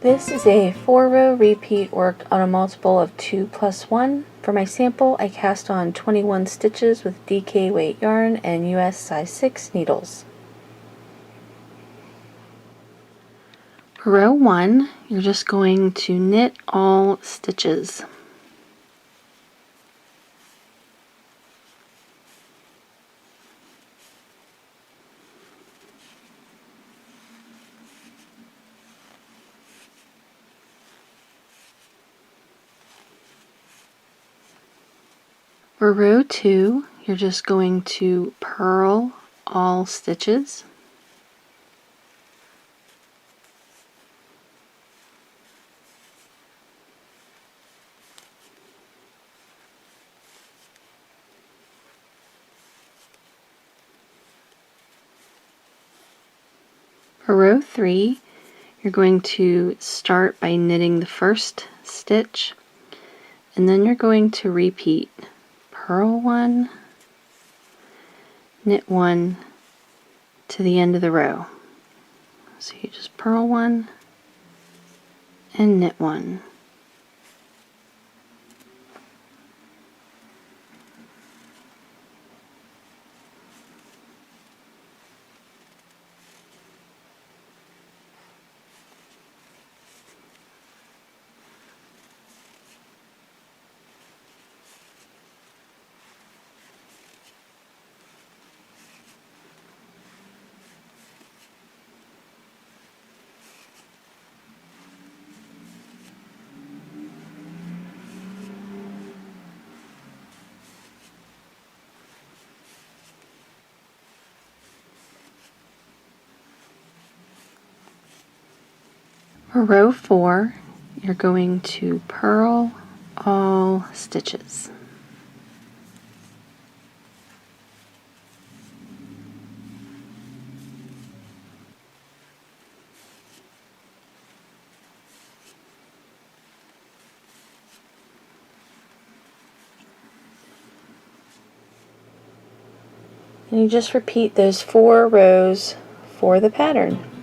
This is a 4-row repeat worked on a multiple of 2 plus 1. For my sample, I cast on 21 stitches with DK weight yarn and US size 6 needles. For row 1, you're just going to knit all stitches. For row 2, you're just going to purl all stitches. For row 3, you're going to start by knitting the first stitch, and then you're going to repeat purl 1, knit 1 to the end of the row. So you just purl 1 and knit 1. For row 4, you're going to purl all stitches. And you just repeat those 4 rows for the pattern.